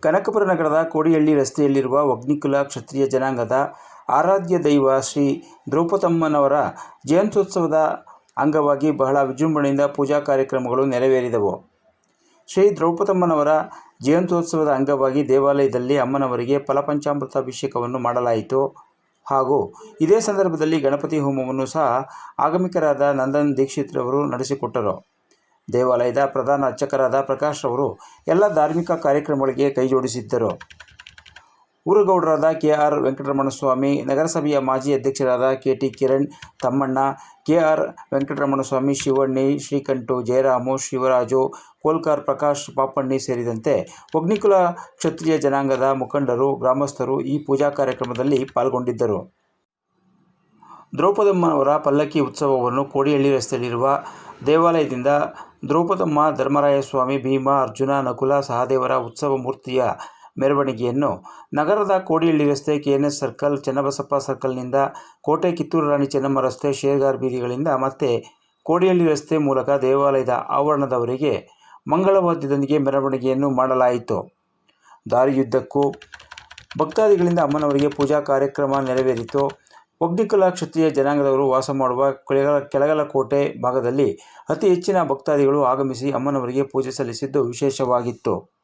ಕನಕಪುರ ನಗರದ ಕೋಡಿಹಳ್ಳಿ ರಸ್ತೆಯಲ್ಲಿರುವ ಒಗ್ನಿಕುಲ ಕ್ಷತ್ರಿಯ ಜನಾಂಗದ ಆರಾಧ್ಯ ದೈವ ಶ್ರೀ ದ್ರೌಪದಮ್ಮನವರ ಜಯಂತ್ಯೋತ್ಸವದ ಅಂಗವಾಗಿ ಬಹಳ ವಿಜೃಂಭಣೆಯಿಂದ ಪೂಜಾ ಕಾರ್ಯಕ್ರಮಗಳು ನೆರವೇರಿದವು. ಶ್ರೀ ದ್ರೌಪದಮ್ಮನವರ ಜಯಂತ್ಯೋತ್ಸವದ ಅಂಗವಾಗಿ ದೇವಾಲಯದಲ್ಲಿ ಅಮ್ಮನವರಿಗೆ ಫಲಪಂಚಾಮೃತ ಅಭಿಷೇಕವನ್ನು ಮಾಡಲಾಯಿತು. ಹಾಗೂ ಇದೇ ಸಂದರ್ಭದಲ್ಲಿ ಗಣಪತಿ ಹೋಮವನ್ನು ಸಹ ಆಗಮಿಕರಾದ ನಂದನ್ ದೀಕ್ಷಿತ್ರವರು ನಡೆಸಿಕೊಟ್ಟರು. ದೇವಾಲಯದ ಪ್ರಧಾನ ಅರ್ಚಕರಾದ ಪ್ರಕಾಶ್ ರವರು ಎಲ್ಲ ಧಾರ್ಮಿಕ ಕಾರ್ಯಕ್ರಮಗಳಿಗೆ ಕೈಜೋಡಿಸಿದ್ದರು. ಊರುಗೌಡರಾದ ಕೆ.ಆರ್. ವೆಂಕಟರಮಣಸ್ವಾಮಿ, ನಗರಸಭೆಯ ಮಾಜಿ ಅಧ್ಯಕ್ಷರಾದ ಕೆ.ಟಿ. ಕಿರಣ್, ತಮ್ಮಣ್ಣ, ಕೆ.ಆರ್. ವೆಂಕಟರಮಣಸ್ವಾಮಿ, ಶಿವಣ್ಣಿ, ಶ್ರೀಕಂಠು, ಜಯರಾಮು, ಶಿವರಾಜು, ಕೋಲ್ಕಾರ್ ಪ್ರಕಾಶ್, ಪಾಪಣ್ಣಿ ಸೇರಿದಂತೆ ಒಗ್ನಿಕುಲ ಕ್ಷತ್ರಿಯ ಜನಾಂಗದ ಮುಖಂಡರು, ಗ್ರಾಮಸ್ಥರು ಈ ಪೂಜಾ ಕಾರ್ಯಕ್ರಮದಲ್ಲಿ ಪಾಲ್ಗೊಂಡಿದ್ದರು. ದ್ರೌಪದಮ್ಮನವರ ಪಲ್ಲಕ್ಕಿ ಉತ್ಸವವನ್ನು ಕೋಡಿಹಳ್ಳಿ ರಸ್ತೆಯಲ್ಲಿರುವ ದೇವಾಲಯದಿಂದ ದ್ರೌಪದಮ್ಮ, ಧರ್ಮರಾಯಸ್ವಾಮಿ, ಭೀಮ, ಅರ್ಜುನ, ನಕುಲ, ಸಹದೇವರ ಉತ್ಸವ ಮೂರ್ತಿಯ ಮೆರವಣಿಗೆಯನ್ನು ನಗರದ ಕೋಡಿಹಳ್ಳಿ ರಸ್ತೆ, ಕೆ.ಎನ್.ಎಸ್. ಸರ್ಕಲ್, ಚನ್ನಬಸಪ್ಪ ಸರ್ಕಲ್ನಿಂದ ಕೋಟೆ, ಕಿತ್ತೂರು ರಾಣಿ ಚೆನ್ನಮ್ಮ ರಸ್ತೆ, ಶೇರ್ಗಾರ್ ಬೀದಿಗಳಿಂದ ಮತ್ತೆ ಕೋಡಿಹಳ್ಳಿ ರಸ್ತೆ ಮೂಲಕ ದೇವಾಲಯದ ಆವರಣದವರೆಗೆ ಮಂಗಳವಾದ್ಯದೊಂದಿಗೆ ಮೆರವಣಿಗೆಯನ್ನು ಮಾಡಲಾಯಿತು. ದಾರಿಯುದ್ದಕ್ಕೂ ಭಕ್ತಾದಿಗಳಿಂದ ಅಮ್ಮನವರಿಗೆ ಪೂಜಾ ಕಾರ್ಯಕ್ರಮ ನೆರವೇರಿತು. ಒಗ್ನಿಕುಲ ಕ್ಷತ್ರಿಯ ಜನಾಂಗದವರು ವಾಸ ಮಾಡುವ ಕೆಳಗಲಕೋಟೆ ಭಾಗದಲ್ಲಿ ಅತಿ ಹೆಚ್ಚಿನ ಭಕ್ತಾದಿಗಳು ಆಗಮಿಸಿ ಅಮ್ಮನವರಿಗೆ ಪೂಜೆ ಸಲ್ಲಿಸಿದ್ದು ವಿಶೇಷವಾಗಿತ್ತು.